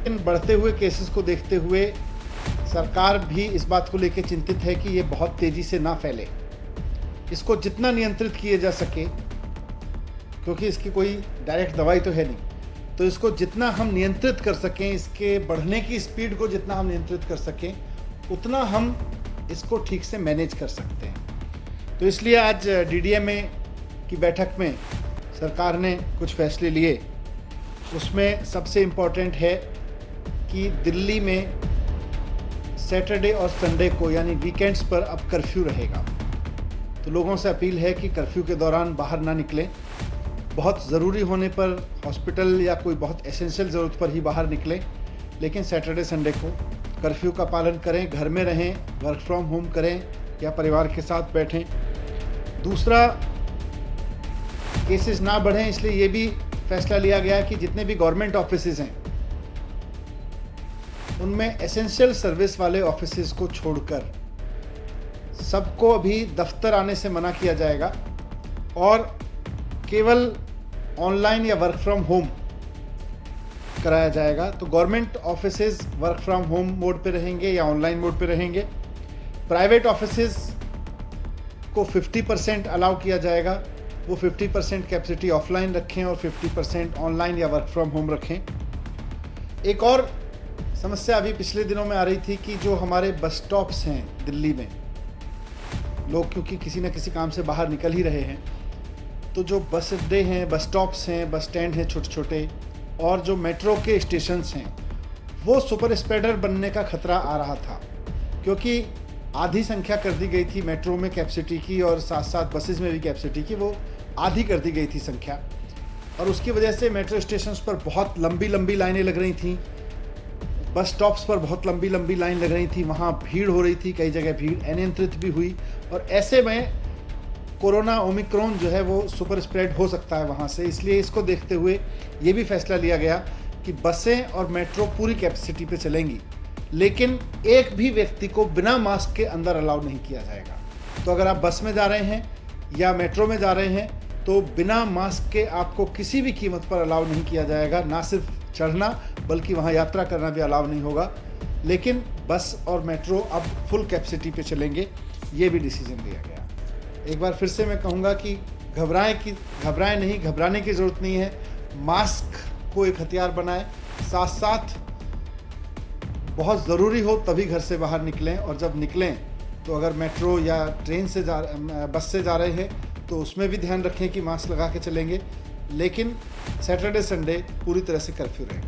इन बढ़ते हुए केसेस को देखते हुए सरकार भी इस बात को लेकर चिंतित है कि ये बहुत तेज़ी से ना फैले। इसको जितना नियंत्रित किया जा सके, क्योंकि इसकी कोई डायरेक्ट दवाई तो है नहीं, तो इसको जितना हम नियंत्रित कर सकें, इसके बढ़ने की स्पीड को जितना हम नियंत्रित कर सकें, उतना हम इसको ठीक से मैनेज कर सकते हैं। तो इसलिए आज डीडीएमए की बैठक में सरकार ने कुछ फैसले लिए। उसमें सबसे इम्पोर्टेंट है कि दिल्ली में सैटरडे और संडे को यानी वीकेंड्स पर अब कर्फ्यू रहेगा। तो लोगों से अपील है कि कर्फ्यू के दौरान बाहर ना निकलें। बहुत ज़रूरी होने पर हॉस्पिटल या कोई बहुत एसेंशियल ज़रूरत पर ही बाहर निकलें, लेकिन सैटरडे संडे को कर्फ्यू का पालन करें, घर में रहें, वर्क फ्रॉम होम करें या परिवार के साथ बैठें। दूसरा, केसेस ना बढ़ें, इसलिए ये भी फैसला लिया गया कि जितने भी गवर्नमेंट ऑफिसेज हैं उनमें एसेंशियल सर्विस वाले ऑफिसेज को छोड़कर सबको अभी दफ्तर आने से मना किया जाएगा और केवल ऑनलाइन या वर्क फ्रॉम होम कराया जाएगा। तो government offices work from home mode पे रहेंगे या ऑनलाइन मोड पे रहेंगे। प्राइवेट ऑफिसेज को 50% अलाउ किया जाएगा। वो 50% कैपेसिटी ऑफलाइन रखें और 50% ऑनलाइन या वर्क फ्रॉम होम रखें। एक और समस्या अभी पिछले दिनों में आ रही थी कि जो हमारे बस स्टॉप्स हैं दिल्ली में, लोग क्योंकि किसी न किसी काम से बाहर निकल ही रहे हैं, तो जो बस अड्डे हैं, बस स्टॉप्स हैं, बस स्टैंड हैं छोटे छोटे, और जो मेट्रो के स्टेशंस हैं, वो सुपर स्प्रेडर बनने का खतरा आ रहा था, क्योंकि आधी संख्या कर दी गई थी मेट्रो में कैपेसिटी की और साथ साथ बसेस में भी कैपेसिटी की, वो आधी कर दी गई थी संख्या। और उसकी वजह से मेट्रो स्टेशंस पर बहुत लंबी लंबी लाइनें लग रही थीं, बस स्टॉप्स पर बहुत लंबी लंबी लाइन लग रही थी, वहाँ भीड़ हो रही थी, कई जगह भीड़ अनियंत्रित भी हुई। और ऐसे में कोरोना ओमिक्रॉन जो है वो सुपर स्प्रेड हो सकता है वहाँ से। इसलिए इसको देखते हुए ये भी फैसला लिया गया कि बसें और मेट्रो पूरी कैपेसिटी पे चलेंगी, लेकिन एक भी व्यक्ति को बिना मास्क के अंदर अलाउ नहीं किया जाएगा। तो अगर आप बस में जा रहे हैं या मेट्रो में जा रहे हैं तो बिना मास्क के आपको किसी भी कीमत पर अलाउ नहीं किया जाएगा। ना सिर्फ चढ़ना बल्कि वहाँ यात्रा करना भी अलाउ नहीं होगा। लेकिन बस और मेट्रो अब फुल कैपेसिटी पे चलेंगे, ये भी डिसीजन लिया गया। एक बार फिर से मैं कहूँगा कि घबराएं नहीं, घबराने की ज़रूरत नहीं है। मास्क को एक हथियार बनाएं, साथ साथ बहुत ज़रूरी हो तभी घर से बाहर निकलें, और जब निकलें तो अगर मेट्रो या ट्रेन से बस से जा रहे हैं तो उसमें भी ध्यान रखें कि मास्क लगा के चलेंगे। लेकिन सैटरडे संडे पूरी तरह से कर्फ्यू रहेगा।